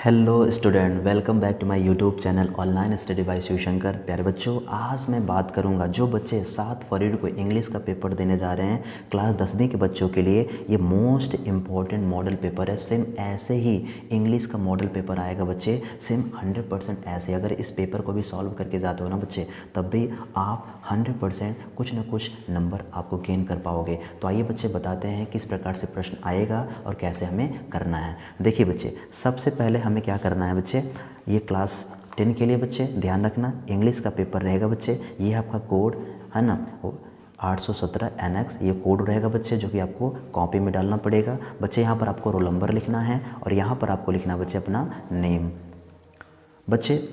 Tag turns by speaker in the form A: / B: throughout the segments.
A: Hello student, welcome back to my YouTube channel online study by Shivshankar. प्यारे बच्चों, आज मैं बात करूंगा जो बच्चे 7 फरवरी को इंग्लिश का पेपर देने जा रहे हैं क्लास 10वीं के बच्चों के लिए। ये मोस्ट इम्पॉर्टेंट मॉडल पेपर है। सेम ऐसे ही इंग्लिश का मॉडल पेपर आएगा बच्चे, सेम 100% ऐसे। अगर इस पेपर को भी सॉल्व करके जाते हो ना बच्चे, तब भी आप 100% कुछ ना कुछ नंबर आपको गेन कर पाओगे। तो आइए बच्चे बताते हैं किस प्रकार से प्रश्न आएगा और कैसे हमें करना है। देखिए बच्चे, सबसे पहले हमें क्या करना है बच्चे, ये क्लास 10 के लिए बच्चे ध्यान रखना, इंग्लिश का पेपर रहेगा बच्चे। ये आपका कोड है ना, 817 NX ये कोड रहेगा बच्चे, जो कि आपको कॉपी में डालना पड़ेगा बच्चे। यहाँ पर आपको रोल नंबर लिखना है और यहाँ पर आपको लिखना बच्चे अपना नेम। बच्चे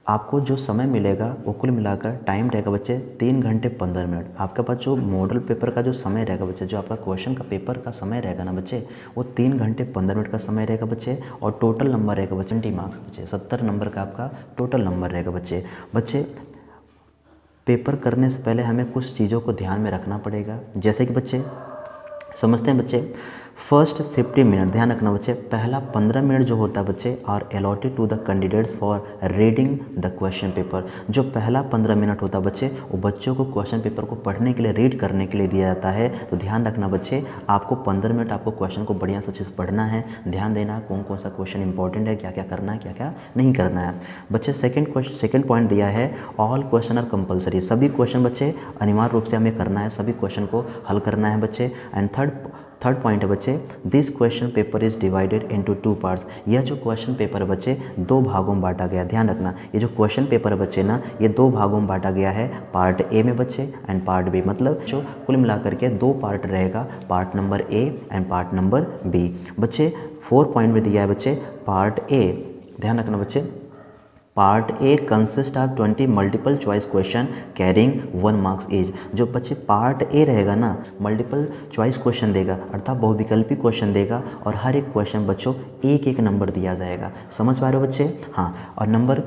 A: आपको जो समय मिलेगा वो कुल मिलाकर टाइम रहेगा बच्चे 3 घंटे 15 मिनट। आपके पास जो मॉडल पेपर का जो समय रहेगा बच्चे, जो आपका क्वेश्चन का पेपर का समय रहेगा ना बच्चे, वो 3 घंटे 15 मिनट का समय रहेगा बच्चे। और टोटल नंबर रहेगा बच्चे 20 मार्क्स बच्चे, 70 नंबर का आपका टोटल नंबर रहेगा बच्चे। बच्चे पेपर करने से पहले हमें कुछ चीज़ों को ध्यान में रखना पड़ेगा, जैसे कि बच्चे समझते हैं बच्चे, फर्स्ट 50 मिनट ध्यान रखना बच्चे। पहला 15 मिनट जो होता है बच्चे are allotted to the candidates for reading the question paper. जो पहला 15 मिनट होता है बच्चे, वो बच्चों को क्वेश्चन पेपर को पढ़ने के लिए, रीड करने के लिए दिया जाता है। तो ध्यान रखना बच्चे, आपको 15 मिनट आपको क्वेश्चन को बढ़िया से अच्छे से पढ़ना है, ध्यान देना कौन कौन सा क्वेश्चन इंपॉर्टेंट है, क्या क्या करना है, क्या क्या नहीं करना है बच्चे। सेकेंड पॉइंट दिया है, ऑल क्वेश्चन आर कंपलसरी। सभी क्वेश्चन बच्चे अनिवार्य रूप से हमें करना है, सभी क्वेश्चन को हल करना है बच्चे। एंड थर्ड पॉइंट है बच्चे, this question paper is divided into 2 parts. यह जो क्वेश्चन पेपर है बच्चे 2 भागों में बांटा गया। ध्यान रखना, ये जो क्वेश्चन पेपर है बच्चे ना, ये 2 भागों में बांटा गया है, पार्ट ए में बच्चे एंड पार्ट बी। मतलब जो कुल मिलाकर के 2 पार्ट रहेगा, part number A and part number B. बच्चे 4 पॉइंट में दिया है बच्चे, पार्ट ए ध्यान रखना बच्चे, part A consist of 20 multiple choice question carrying 1 marks each. जो बच्चे पार्ट ए रहेगा ना, मल्टीपल चॉइस क्वेश्चन देगा, अर्थात बहुविकल्पी क्वेश्चन देगा, और हर एक क्वेश्चन बच्चों एक एक नंबर दिया जाएगा। समझ पा रहे हो बच्चे? हाँ। और नंबर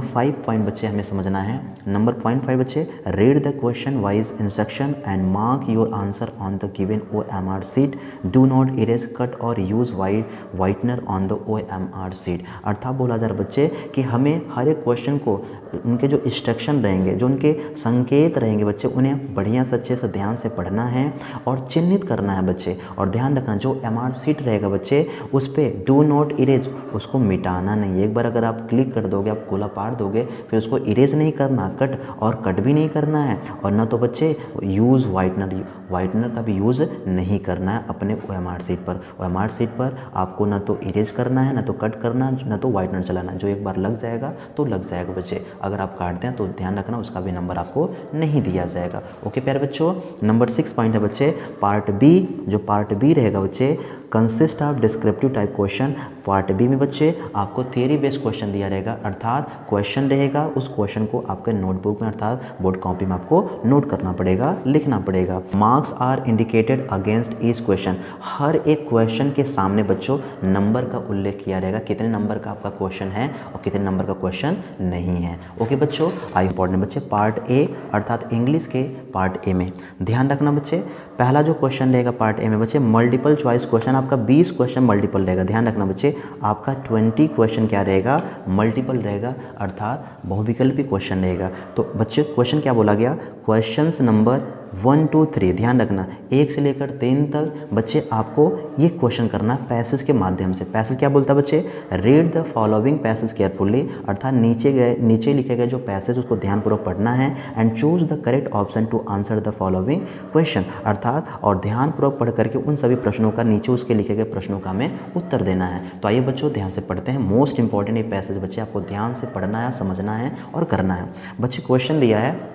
A: 5 पॉइंट बच्चे हमें समझना है। नंबर पॉइंट 5 बच्चे, read the question wise instruction and mark your answer on the given OMR sheet. Do not erase, cut और use whitener on the OMR sheet. अर्थात बोला जा रहा बच्चे कि हमें हर एक क्वेश्चन को, उनके जो इंस्ट्रक्शन रहेंगे, जो उनके संकेत रहेंगे बच्चे, उन्हें बढ़िया से अच्छे से ध्यान से पढ़ना है और चिन्हित करना है बच्चे। और ध्यान रखना, जो MR सीट रहेगा बच्चे, उस पर डू नॉट इरेज, उसको मिटाना नहीं। एक बार अगर आप क्लिक कर दोगे, आप गोला पार दोगे, फिर उसको इरेज नहीं करना, कट भी नहीं करना है। और ना तो बच्चे यूज़ वाइटनर का भी यूज़ नहीं करना है अपने OMR सीट पर। OMR सीट पर आपको ना तो इरेज करना है, ना तो कट करना, ना तो वाइटनर चलाना। जो एक बार लग जाएगा तो लग जाएगा बच्चे। अगर आप काटते हैं तो ध्यान रखना, उसका भी नंबर आपको नहीं दिया जाएगा। ओके प्यारे बच्चों, नंबर 6 पॉइंट है बच्चे, पार्ट बी। जो पार्ट बी रहेगा बच्चे, consist of descriptive type question. Part B में बच्चे आपको थियरी बेस्ड क्वेश्चन दिया रहेगा, अर्थात क्वेश्चन रहेगा, उस क्वेश्चन को आपके नोटबुक में अर्थात बोर्ड कॉपी में आपको नोट करना पड़ेगा, लिखना पड़ेगा। Marks are indicated against each question. हर एक क्वेश्चन के सामने बच्चों नंबर का उल्लेख किया रहेगा, कितने नंबर का आपका क्वेश्चन है और कितने नंबर का क्वेश्चन नहीं है। ओके बच्चों, आई इंपॉर्टेंट बच्चे, पार्ट ए अर्थात इंग्लिश के पार्ट ए में ध्यान रखना बच्चे। पहला जो क्वेश्चन रहेगा पार्ट ए में बच्चे, मल्टीपल चॉइस क्वेश्चन, आपका 20 क्वेश्चन मल्टीपल रहेगा। ध्यान रखना बच्चे, आपका 20 क्वेश्चन क्या रहेगा, मल्टीपल रहेगा, अर्थात बहुविकल्पी क्वेश्चन रहेगा। तो बच्चे क्वेश्चन क्या बोला गया, क्वेश्चंस नंबर 1 2 3, ध्यान रखना 1 से लेकर 3 तक बच्चे आपको ये क्वेश्चन करना पैसेज के माध्यम से। पैसेज क्या बोलता है बच्चे, read the following passage carefully, अर्थात नीचे लिखे गए जो पैसेज उसको ध्यानपूर्वक पढ़ना है। And choose the correct option to answer the following question, अर्थात और ध्यानपूर्वक पढ़ करके उन सभी प्रश्नों का, नीचे उसके लिखे गए प्रश्नों का हमें उत्तर देना है। तो आइए बच्चों ध्यान से पढ़ते हैं। मोस्ट इंपॉर्टेंट ये पैसेज बच्चे आपको ध्यान से पढ़ना है, समझना है और करना है। बच्चे क्वेश्चन दिया है,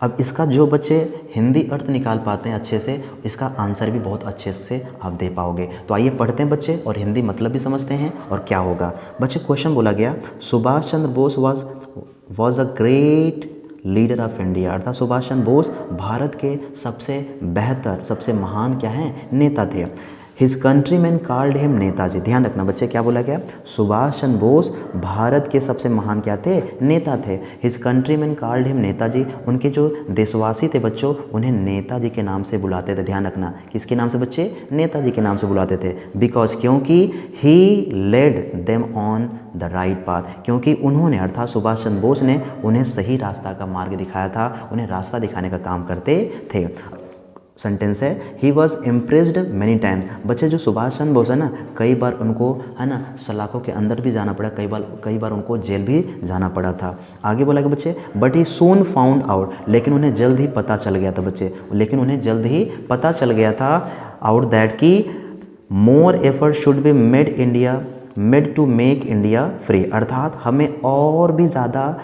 A: अब इसका जो बच्चे हिंदी अर्थ निकाल पाते हैं अच्छे से, इसका आंसर भी बहुत अच्छे से आप दे पाओगे। तो आइए पढ़ते हैं बच्चे और हिंदी मतलब भी समझते हैं और क्या होगा। बच्चे क्वेश्चन बोला गया, Subhash Chandra Bose was a great leader of India, अर्थात सुभाष चंद्र बोस भारत के सबसे बेहतर, सबसे महान क्या हैं, नेता थे। His countryman called him Netaji. ध्यान रखना बच्चे, क्या बोला गया, सुभाष चंद्र बोस भारत के सबसे महान क्या थे, नेता थे। His countryman called him Netaji, उनके जो देशवासी थे बच्चों उन्हें नेताजी के नाम से बुलाते थे। ध्यान रखना, किसके नाम से बच्चे, नेताजी के नाम से बुलाते थे। बिकॉज, क्योंकि he led them on the right path, क्योंकि उन्होंने अर्थात सुभाष चंद्र बोस ने उन्हें सही रास्ता का मार्ग दिखाया था, उन्हें रास्ता दिखाने का काम करते थे। सेंटेंस है, he was impressed many times. बच्चे जो सुभाष चंद्र बोस है ना, कई बार उनको है ना सलाखों के अंदर भी जाना पड़ा, कई बार उनको जेल भी जाना पड़ा था। आगे बोला कि बच्चे, but he soon found out, लेकिन उन्हें जल्द ही पता चल गया था बच्चे, लेकिन उन्हें जल्द ही पता चल गया था आउट दैट कि more effort should be made to make India free, अर्थात हमें और भी ज़्यादा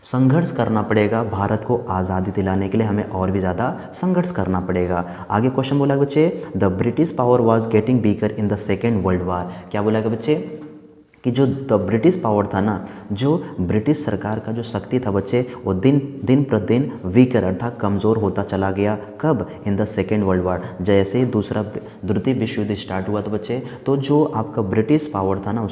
A: संघर्ष करना पड़ेगा, भारत को आज़ादी दिलाने के लिए हमें और भी ज़्यादा संघर्ष करना पड़ेगा। आगे क्वेश्चन बोला बच्चे, the British power was getting weaker in the second world war. क्या बोला बच्चे कि जो द ब्रिटिश पावर था ना, जो ब्रिटिश सरकार का जो शक्ति था बच्चे, वो दिन प्रतिदिन वीकर अर्थात कमज़ोर होता चला गया। कब, in the second world war, जैसे ही द्वितीय विश्व युद्ध स्टार्ट हुआ तो बच्चे, तो जो आपका ब्रिटिश पावर था ना,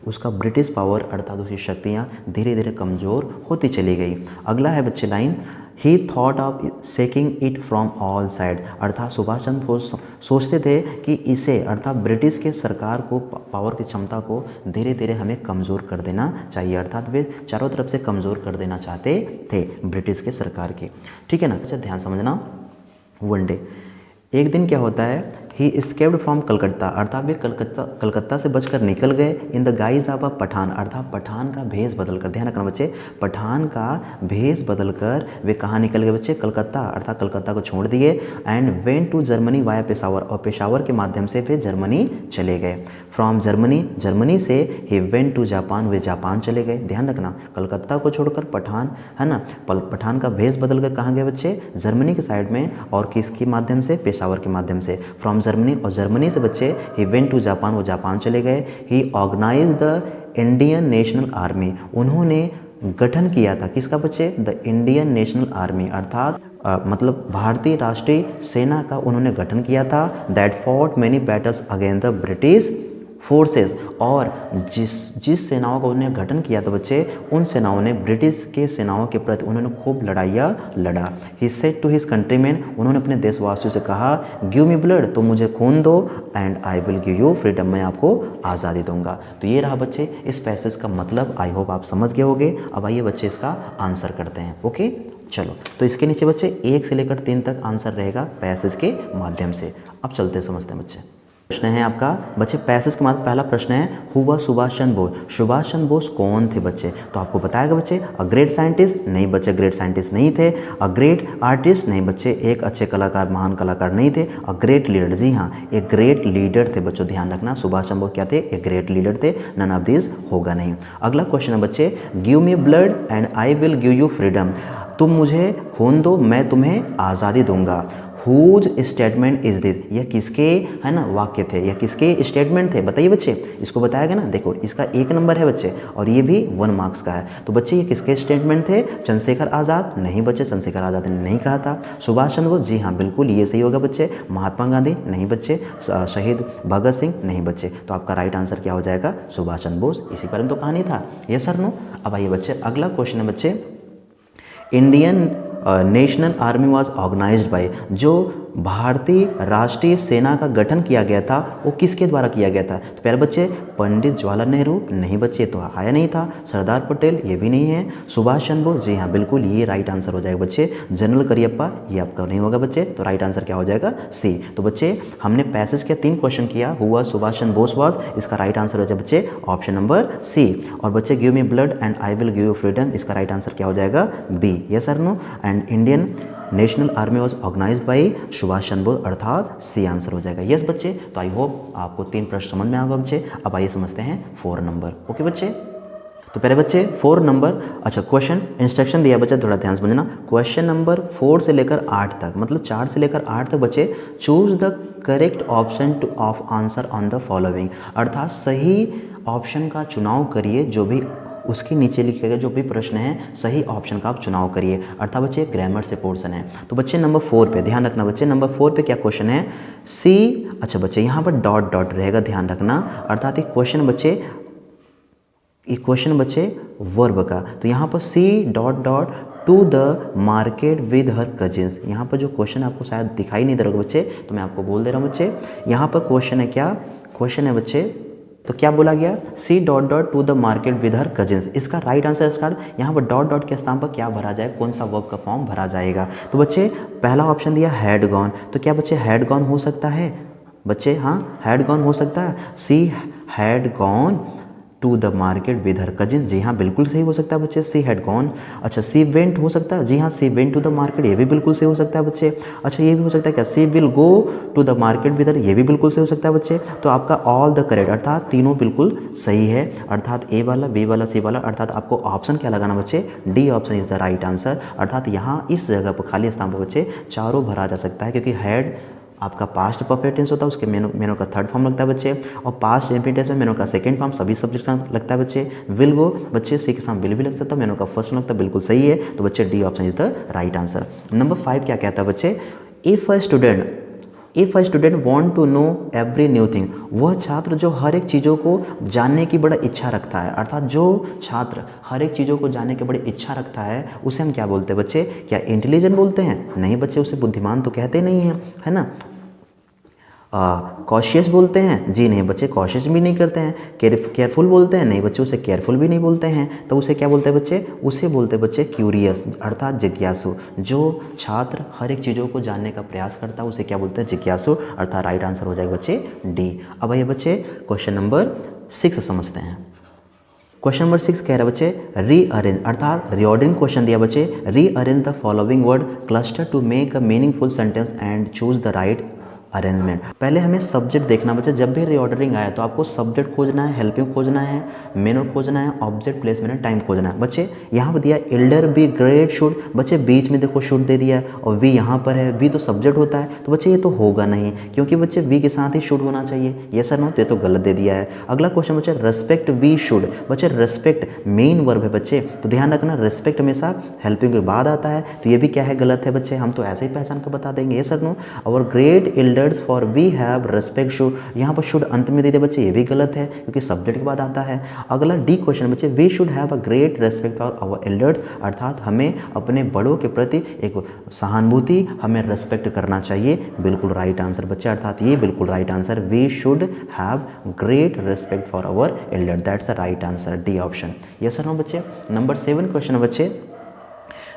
A: उसका ब्रिटिश पावर अर्थात उसकी शक्तियाँ धीरे धीरे कमज़ोर होती चली गई। अगला है बच्चे line, he thought of seeking it from all side, अर्थात सुभाष चंद्र बोस सोचते थे कि इसे अर्थात ब्रिटिश के सरकार को, पावर की क्षमता को धीरे धीरे हमें कमज़ोर कर देना चाहिए, अर्थात वे चारों तरफ से कमज़ोर कर देना चाहते थे ब्रिटिश के सरकार के। ठीक है ना, अच्छा ध्यान समझना। वन डे, एक दिन क्या होता है, ही escaped फ्रॉम कलकत्ता, अर्थात वे कलकत्ता से बचकर निकल गए। In the guise of a Pathan, अर्थात पठान का भेष बदलकर, ध्यान रखना बच्चे, पठान का भेष बदलकर वे कहाँ निकल गए बच्चे, कलकत्ता, अर्थात कलकत्ता को छोड़ दिए। And went to Germany via Peshawar, और पेशावर के माध्यम से वे जर्मनी चले गए। फ्रॉम जर्मनी से ही वेंट टू जापान, वे जापान चले गए। ध्यान रखना, कलकत्ता को छोड़कर पठान है ना, पठान का भेष बदलकर कहाँ गए बच्चे, जर्मनी के साइड में, और किसके माध्यम से, पेशावर के माध्यम से। फ्रॉम जर्मनी, और जर्मनी से बच्चे ही वेंट टू जापान, वो जापान चले गए। He organise the Indian National Army, उन्होंने गठन किया था, किसका बच्चे, द इंडियन नेशनल आर्मी, अर्थात मतलब भारतीय राष्ट्रीय सेना का उन्होंने गठन किया था। That fought many battles against the British forces, और जिस सेनाओं का उन्होंने गठन किया था बच्चे, उन सेनाओं ने ब्रिटिश के सेनाओं के प्रति उन्होंने खूब लड़ाइयाँ लड़ा। He said to his countryman, उन्होंने अपने देशवासियों से कहा, गिव मी ब्लड, तुम मुझे खून दो, and I will give you freedom, मैं आपको आज़ादी दूंगा। तो ये रहा बच्चे इस पैसेज का मतलब, आई होप आप समझ गए होंगे। अब आइए बच्चे इसका आंसर करते हैं। ओके चलो, तो इसके नीचे बच्चे 1 से लेकर 3 तक आंसर रहेगा पैसेज के माध्यम से। अब चलते समझते हैं बच्चे। प्रश्न है आपका बच्चे पैसेज के बाद पहला प्रश्न है, हु वाज सुभाष चंद्र बोस, सुभाष चंद्र बोस कौन थे बच्चे, तो आपको बताएगा बच्चे, अ ग्रेट साइंटिस्ट, नहीं बच्चे ग्रेट साइंटिस्ट नहीं थे। अ ग्रेट आर्टिस्ट, नहीं बच्चे एक अच्छे कलाकार, महान कलाकार नहीं थे। अ ग्रेट लीडर, जी हाँ एक ग्रेट लीडर थे बच्चों, ध्यान रखना, सुभाष चंद्र बोस क्या थे, एक ग्रेट लीडर थे। नन ऑफ दिस होगा नहीं। अगला क्वेश्चन है बच्चे, give me blood and I will give you freedom, तुम मुझे खून दो, मैं तुम्हें आज़ादी दूंगा। हुज स्टेटमेंट इज दिस, यह किसके है ना वाक्य थे, यह किसके स्टेटमेंट थे, बताइए बच्चे, इसको बताएगा ना, देखो इसका 1 नंबर है बच्चे, और ये भी 1 मार्क्स का है। तो बच्चे ये किसके स्टेटमेंट थे, चंद्रशेखर आज़ाद, नहीं बच्चे चंद्रशेखर आज़ाद ने नहीं कहा था। सुभाष चंद्र बोस, जी हाँ बिल्कुल ये सही होगा बच्चे। महात्मा गांधी, नहीं बच्चे। शहीद भगत सिंह, नहीं बच्चे। तो आपका राइट आंसर क्या हो जाएगा, सुभाष चंद्र बोस। इसी पर तो कहानी था, यस सर नो। अब आइए बच्चे अगला क्वेश्चन है बच्चे, Indian National Army was organised by, जो भारतीय राष्ट्रीय सेना का गठन किया गया था वो किसके द्वारा किया गया था, तो प्यारे बच्चे पंडित जवाहरलाल नेहरू, नहीं बच्चे तो आया नहीं था। सरदार पटेल, ये भी नहीं है। सुभाष चंद्र बोस, जी हाँ बिल्कुल ये राइट आंसर हो जाएगा बच्चे। जनरल करियप्पा, ये आपका नहीं होगा बच्चे, तो राइट आंसर क्या हो जाएगा, सी। तो बच्चे हमने पैसेज के 3 क्वेश्चन किया, हुआ सुभाष चंद्र बोस वाज, इसका राइट आंसर हो जाएगा बच्चे ऑप्शन नंबर सी। और बच्चे give me blood and I will give you freedom, इसका राइट आंसर क्या हो जाएगा, बी, यस और no. And Indian National Army was organised by Subhash Chandra Bose, अर्थात सी आंसर हो जाएगा। यस बच्चे, तो आई होप आपको 3 प्रश्न समझ में आ गए बच्चे। अब आइए समझते हैं 4 नंबर। ओके बच्चे, तो पहले बच्चे 4 नंबर, अच्छा क्वेश्चन इंस्ट्रक्शन दिया बच्चा, थोड़ा ध्यान समझना। क्वेश्चन नंबर 4 से लेकर 8 तक, मतलब 4 से लेकर 8 तक बच्चे, choose the correct option two of answer on the following, अर्थात सही ऑप्शन का चुनाव करिए जो भी उसके नीचे लिखे गए जो भी प्रश्न है सही ऑप्शन का आप चुनाव करिए। अर्थात बच्चे ग्रामर से पोर्शन है। तो बच्चे नंबर 4 पे ध्यान रखना बच्चे, नंबर 4 पे क्या क्वेश्चन है, सी, अच्छा बच्चे यहाँ पर डॉट डॉट रहेगा, ध्यान रखना। अर्थात एक क्वेश्चन बच्चे वर्ब का, तो यहाँ पर C dot dot to the market with her cousins. यहाँ पर जो क्वेश्चन आपको शायद दिखाई नहीं दे रहा बच्चे, तो मैं आपको बोल दे रहा हूँ बच्चे, यहाँ पर क्वेश्चन है, क्या क्वेश्चन है बच्चे, तो क्या बोला गया, C dot dot to the market with her cousins. इसका राइट आंसर इसका यहाँ पर डॉट डॉट के स्थान पर क्या भरा जाए, कौन सा वर्ब का फॉर्म भरा जाएगा। तो बच्चे पहला ऑप्शन दिया हैड गॉन, तो क्या बच्चे हैड गॉन हो सकता है बच्चे, हाँ हैड गॉन हो सकता है, she had gone to the market with her cousin, जी हाँ बिल्कुल सही हो सकता है बच्चे, सी हैड गॉन। अच्छा सी वेंट हो सकता है, जी हाँ she went to the market, ये भी बिल्कुल सही हो सकता है बच्चे। अच्छा ये भी हो सकता है क्या, she will go to the market with her, ये भी बिल्कुल सही हो सकता है बच्चे। तो आपका ऑल द करेक्ट अर्थात तीनों बिल्कुल सही है, अर्थात ए वाला, बी वाला, सी वाला, अर्थात आपको ऑप्शन क्या लगाना बच्चे, D option is the right answer. अर्थात यहाँ इस जगह पर खाली स्थान पर बच्चे चारों भरा जा सकता है, क्योंकि हैड आपका पास्ट परफेक्ट टेंस होता है, उसके मेनू का थर्ड फॉर्म लगता है बच्चे, और पास्ट इंफिनिट टेंस में मेनू का सेकंड फॉर्म सभी सब्जेक्ट के साथ लगता है बच्चे। विल गो बच्चे सी के साथ विल भी लग सकता है, मेनू का फर्स्ट लगता है, बिल्कुल सही है। तो बच्चे D option is the right answer. Number 5 क्या कहता है बच्चे, if a student want to know every new thing, वह छात्र जो हर एक चीज़ों को जानने की बड़ा इच्छा रखता है, अर्थात जो छात्र हर एक चीज़ों को जानने की बड़ी इच्छा रखता है उसे हम क्या बोलते हैं बच्चे, क्या इंटेलिजेंट बोलते हैं, नहीं बच्चे उसे बुद्धिमान तो कहते नहीं हैं, है ना। कॉशियस बोलते हैं, जी नहीं बच्चे कॉशियस भी नहीं करते हैं। केयरफुल बोलते हैं, नहीं बच्चे उसे केयरफुल भी नहीं बोलते हैं। तो उसे क्या बोलते हैं बच्चे, उसे बोलते हैं बच्चे क्यूरियस अर्थात जिज्ञासु। जो छात्र हर एक चीज़ों को जानने का प्रयास करता है उसे क्या बोलते हैं, जिज्ञासु, अर्थात राइट आंसर हो जाएगा बच्चे डी। अब आइए बच्चे क्वेश्चन नंबर 6 समझते हैं। क्वेश्चन नंबर 6 कह रहा है बच्चे रीअरेंज, अर्थात रीऑर्डरिंग क्वेश्चन दिया बच्चे, rearrange the following word cluster to make a meaningful sentence and choose the right arrangement. पहले हमें सब्जेक्ट देखना बच्चे, जब भी रीऑर्डरिंग आया तो आपको सब्जेक्ट खोजना है, हेल्पिंग खोजना है, मेन खोजना है, ऑब्जेक्ट प्लेसमेंट टाइम खोजना है। बच्चे यहाँ पर दिया एल्डर बी ग्रेट शुड, बच्चे बीच में देखो शुड दे दिया और वी यहाँ पर है, वी तो सब्जेक्ट होता है, तो बच्चे ये तो होगा नहीं, क्योंकि बच्चे वी के साथ ही शुड होना चाहिए, ये सर नो, तो गलत दे दिया है। अगला क्वेश्चन बच्चे रेस्पेक्ट वी शुड, बच्चे रेस्पेक्ट मेन वर्ब है बच्चे, तो ध्यान रखना रेस्पेक्ट हमेशा हेल्पिंग के बाद आता है, तो ये भी क्या है, गलत है बच्चे, हम तो ऐसे ही पहचान कर बता देंगे, ये सर नो। और great elders for we have respect should, यहाँ पर शुड अंत में दे दे बच्चे, ये भी गलत है क्योंकि सब्जेक्ट के बाद आता है। अगला डी क्वेश्चन बच्चे we should have a great respect for our elders, अर्थात हमें अपने बड़ों के प्रति एक सहानुभूति, हमें रेस्पेक्ट करना चाहिए, बिल्कुल राइट आंसर बच्चे, अर्थात ये बिल्कुल right answer, we should have great respect for our elder, that's the right answer, D option. Yes or no बच्चे। नंबर 7 क्वेश्चन बच्चे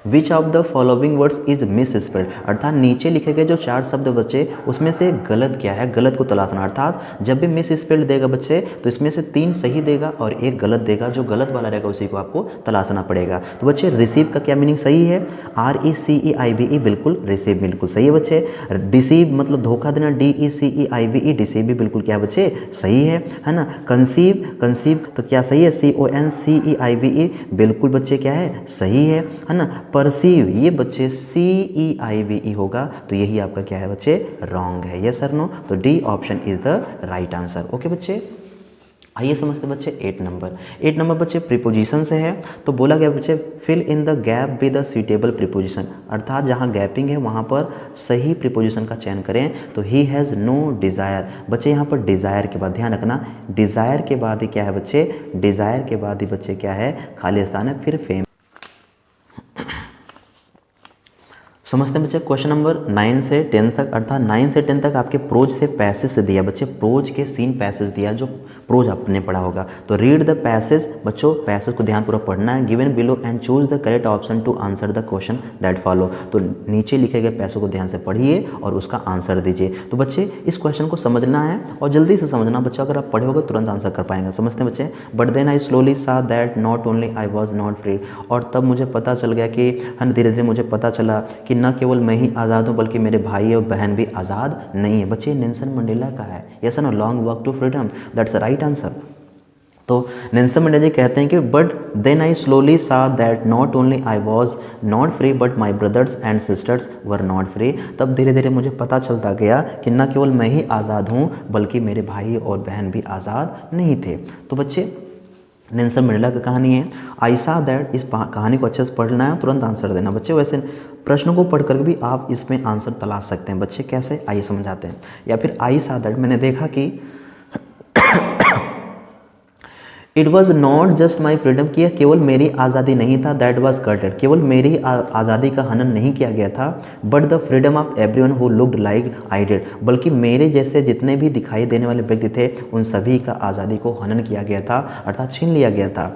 A: which of the following words is misspelled, अर्थात नीचे लिखे गए जो 4 शब्द बच्चे उसमें से गलत क्या है, गलत को तलाशना। अर्थात जब भी मिस स्पेल्ड देगा बच्चे तो इसमें से 3 सही देगा और 1 गलत देगा, जो गलत वाला रहेगा उसी को आपको तलाशना पड़ेगा। तो बच्चे रिसीव का क्या मीनिंग सही है, RECEIVE, बिल्कुल रिसीव बिल्कुल सही है बच्चे। डिसीव मतलब धोखा देना, DECEIVE, डिसीव भी बिल्कुल क्या बच्चे सही है ना। कंसीव तो क्या सही है, CONCEIVE, बिल्कुल बच्चे क्या है सही है ना। परसीव ये बच्चे CEIVE होगा, तो यही आपका क्या है बच्चे रॉन्ग है, यस सर नो, तो D option is the right answer. Okay बच्चे, आइए समझते बच्चे 8 नंबर बच्चे प्रीपोजिशन से है। तो बोला गया बच्चे fill in the gap with the suitable preposition, अर्थात जहाँ गैपिंग है वहाँ पर सही प्रीपोजिशन का चयन करें। तो ही हैज़ नो डिज़ायर, बच्चे यहाँ पर डिज़ायर के बाद ध्यान रखना, डिज़ायर के बाद ही क्या है बच्चे, डिज़ायर के बाद ही बच्चे क्या है खाली स्थान है, फिर फेम। समझते हैं बच्चे क्वेश्चन नंबर 9 से 10 तक, अर्थात 9 से 10 तक आपके प्रोज से पैसेज से दिया बच्चे, प्रोज के 3 पैसेज दिया जो प्रोज आपने पढ़ा होगा। तो रीड द पैसेज, बच्चों पैसेज को ध्यानपूर्वक पढ़ना है, given below and choose the correct option to answer the question that follow. तो नीचे लिखे गए पैसों को ध्यान से पढ़िए और उसका आंसर दीजिए। तो बच्चे इस क्वेश्चन को समझना है और जल्दी से समझना बच्चा, अगर आप पढ़े होगे तुरंत आंसर कर पाएंगे। समझते हैं बच्चे, but then I slowly saw that not only I was not free, और तब मुझे पता चल गया कि धीरे धीरे मुझे पता चला कि न केवल मैं ही आज़ाद हूँ बल्कि मेरे भाई और बहन भी आज़ाद नहीं है। बच्चे नेल्सन मंडेला का है, yes no, long walk to freedom, that's right answer. तो नेल्सन मंडेला जी कहते हैं कि but then I slowly saw that not only I was not free but my brothers and sisters were not free, तब धीरे धीरे मुझे पता चलता गया कि न केवल मैं ही आज़ाद हूँ बल्कि मेरे भाई और बहन भी आज़ाद नहीं थे। तो बच्चे नेल्सन मंडेला की कहानी है। आई सा दैट, इस कहानी को अच्छे से पढ़ना है, तुरंत आंसर देना बच्चे। वैसे प्रश्न को पढ़ कर भी आप इसमें आंसर तलाश सकते हैं बच्चे। कैसे, आइए समझाते हैं। या फिर आई सा दैट, मैंने देखा कि it was not just my freedom, कि यह केवल मेरी आज़ादी नहीं था, दैट वॉज कर्टेड, केवल मेरी आज़ादी का हनन नहीं किया गया था, but the freedom of everyone who looked like I did, बल्कि मेरे जैसे जितने भी दिखाई देने वाले व्यक्ति थे उन सभी का आज़ादी को हनन किया गया था, अर्थात छीन लिया गया था।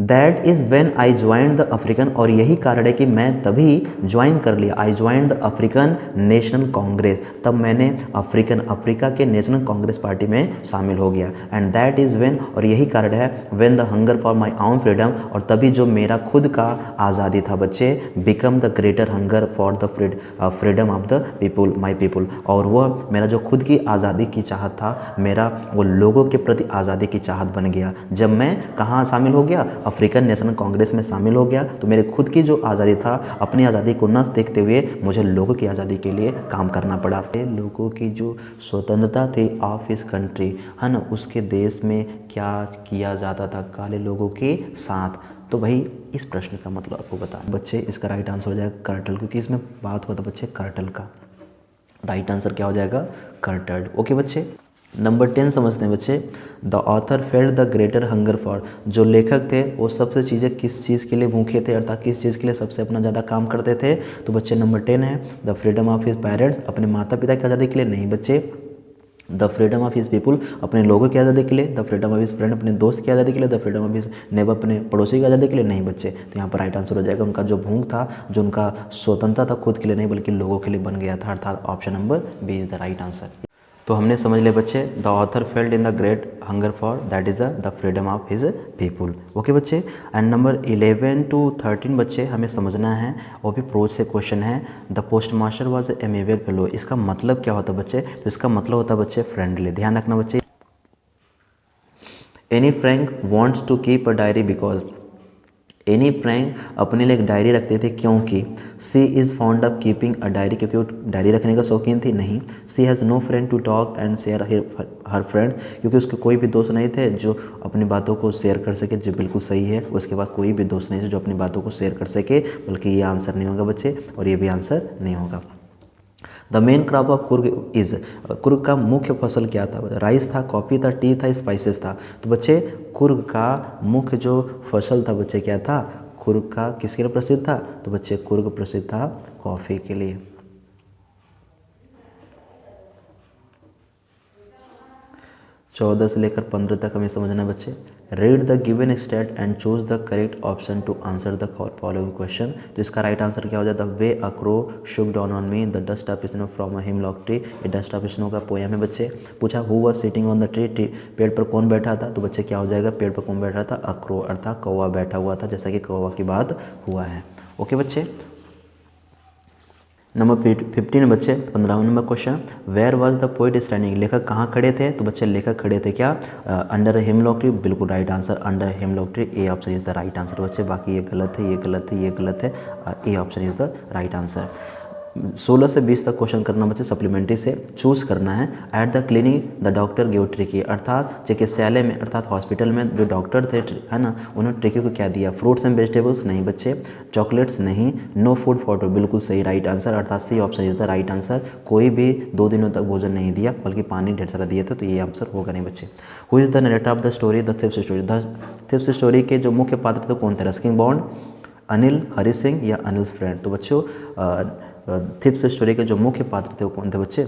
A: That is when I join the African, और यही कारण है कि मैं तभी ज्वाइन कर लिया, I join the African national Congress, तब मैंने अफ्रीका के नेशनल कांग्रेस पार्टी में शामिल हो गया। एंड दैट इज़ वेन, और यही कारण है, when the hunger for my own freedom, और तभी जो मेरा खुद का आज़ादी था बच्चे, become the greater hunger for the freedom of the people, my people, और वह मेरा जो खुद की आज़ादी की चाहत था, मेरा वो लोगों के प्रति आज़ादी की चाहत बन गया। जब मैं कहाँ शामिल हो गया, अफ्रीकन नेशनल कांग्रेस में शामिल हो गया, तो मेरे खुद की जो आज़ादी था, अपनी आज़ादी को न देखते हुए मुझे लोगों की आज़ादी के लिए काम करना पड़ा। लोगों की जो स्वतंत्रता थी ऑफ इस कंट्री, है ना, उसके देश में क्या किया जाता था काले लोगों के साथ। तो भाई इस प्रश्न का मतलब आपको बता बच्चे, इसका राइट आंसर हो जाएगा कर्टल, क्योंकि इसमें बात हुआ था बच्चे कर्टल का। राइट आंसर क्या हो जाएगा, कर्टल। ओके बच्चे, नंबर 10 समझते हैं बच्चे। The author felt the greater hunger for, जो लेखक थे वो सबसे चीज़ें किस चीज़ के लिए भूखे थे, अर्थात किस चीज़ के लिए सबसे अपना ज़्यादा काम करते थे। तो बच्चे नंबर 10 है the freedom of his parents, अपने माता पिता की आज़ादी के लिए नहीं बच्चे। The freedom of his people, अपने लोगों की आज़ादी के लिए। The freedom of his friend, अपने दोस्त की आज़ादी के लिए। The freedom of his neighbour, अपने पड़ोसी की आज़ादी के लिए नहीं बच्चे। तो यहाँ पर राइट आंसर हो जाएगा, उनका जो भूख था, जो उनका स्वतंत्रता था, खुद के लिए नहीं बल्कि लोगों के लिए बन गया था, अर्थात option number B is the right answer. तो हमने समझ लिया बच्चे, the author failed in the great hunger for, that is the freedom of his people. Okay बच्चे, एंड नंबर 11 to 13 बच्चे हमें समझना है, वो भी प्रोज से क्वेश्चन है। The post master was amiable fellow, इसका मतलब क्या होता है बच्चे, तो इसका मतलब होता है बच्चे फ्रेंडली। ध्यान रखना बच्चे। Anne Frank wants to keep a diary because, Anne Frank अपने लिए एक डायरी रखते थे क्योंकि, she is fond of keeping a diary, क्योंकि वो डायरी रखने का शौकीन थी। नहीं, she has no friend to talk and share her friend, क्योंकि उसके कोई भी दोस्त नहीं थे जो अपनी बातों को शेयर कर सके, जो बिल्कुल सही है। उसके बाद कोई भी दोस्त नहीं थे जो अपनी बातों को शेयर कर सके, बल्कि ये आंसर नहीं होगा बच्चे, और ये भी आंसर नहीं होगा। The main crop of Coorg is, Coorg का मुख्य फसल क्या था, राइस था, कॉफ़ी था, टी था, स्पाइसेस था। तो बच्चे कुर्ग का मुख्य जो फसल था बच्चे क्या था, कुर्ग का किसके लिए प्रसिद्ध था, तो बच्चे कुर्ग प्रसिद्ध था कॉफ़ी के लिए। 14 से लेकर 15 तक हमें समझना है बच्चे। Read the given state and choose the correct option to answer the following question. तो इसका राइट आंसर क्या हो जाता है, the way a crow shook down on me the dust of snow from a hemlock tree. ये dust of snow का poem है बच्चे। पूछा who was sitting on the tree, पेड़ पर कौन बैठा था, तो बच्चे क्या हो जाएगा, पेड़ पर कौन बैठा था, अ क्रो, अर्थात कौवा बैठा हुआ था, जैसा कि कौवा की बात हुआ है। ओके बच्चे, नंबर 15 बच्चे 15वां number question, where was the poet standing, लेखक कहाँ खड़े थे, तो बच्चे लेखक खड़े थे क्या, अंडर हिमलॉक ट्री। बिल्कुल right answer, under hemlock tree, A option is the right answer बच्चे। बाकी ये गलत है, ये गलत है, ये गलत है, ए option is the right answer. 16 से 20 तक क्वेश्चन करना बच्चे, सप्लीमेंट्री से चूज करना है। At the clinic the doctor give tricky, अर्थात चिकित्सालय में, अर्थात हॉस्पिटल में जो डॉक्टर थे, है ना, उन्होंने ट्रिकी को क्या दिया, फ्रूट्स एंड वेजिटेबल्स, नहीं बच्चे। चॉकलेट्स, नहीं। नो फूड फॉर टू, बिल्कुल सही राइट आंसर, अर्थात C option is the right answer. कोई भी 2 दिनों तक भोजन नहीं दिया, बल्कि पानी ढेर सारा दिया था, तो ये आंसर होगा नहीं बच्चे। Who is the narrator of the story, the thief's story, the thief's story के जो मुख्य पात्र थे कौन थे, रस्किन बॉन्ड, अनिल, हरि सिंह या अनिल फ्रेंड। तो बच्चों थिप्स स्टोरी के जो मुख्य पात्र थे वो कौन थे बच्चे,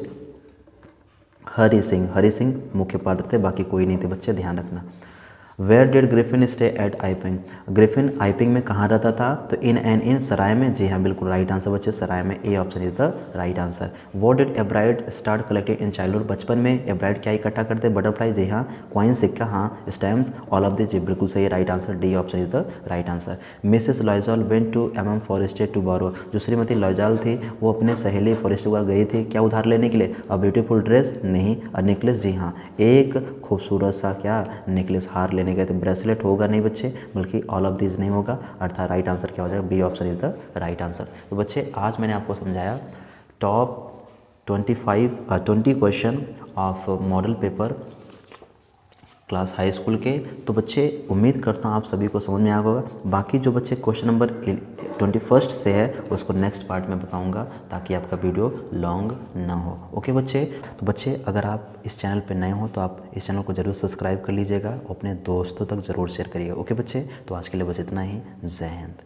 A: हरि सिंह मुख्य पात्र थे, बाकी कोई नहीं थे बच्चे, ध्यान रखना। Where did Griffin stay at Iping, Griffin Iping में कहाँ रहता था, तो इन सराय में, जी हाँ बिल्कुल राइट आंसर बच्चे, सराय में, A option is the right answer. What did Ebright start collecting in childhood, बचपन में एब्राइड क्या इकट्ठा करते, बटरफ्लाई, जी हाँ, कॉइन, सिक्का, हाँ, स्टैम्प्स, ऑल ऑफ दिस, जी बिल्कुल सही right answer, D option is the right answer. Mrs Loisel went to MM Forestier to borrow, जो श्रीमती लॉयजाल थी वो अपने सहेली फॉरेस्टे को गई थी क्या उधार लेने के लिए, अ ब्यूटीफुल ड्रेस, नहीं, अ नेकलेस, जी हाँ, एक खूबसूरत सा क्या नेकलेस, हार लेने गए थे। ब्रेसलेट होगा नहीं बच्चे, बल्कि ऑल ऑफ दिस नहीं होगा, अर्थात राइट आंसर क्या हो जाएगा, B option is the right answer. तो बच्चे आज मैंने आपको समझाया top 20 question of model paper class high school के। तो बच्चे उम्मीद करता हूँ आप सभी को समझ में आ गया होगा। बाकी जो बच्चे क्वेश्चन नंबर 21 से है उसको नेक्स्ट पार्ट में बताऊंगा, ताकि आपका वीडियो लॉन्ग ना हो। ओके बच्चे, तो बच्चे अगर आप इस चैनल पे नए हो तो आप इस चैनल को ज़रूर सब्सक्राइब कर लीजिएगा और अपने दोस्तों तक ज़रूर शेयर करिएगा। ओके बच्चे, तो आज के लिए बस इतना ही। जय हिंद।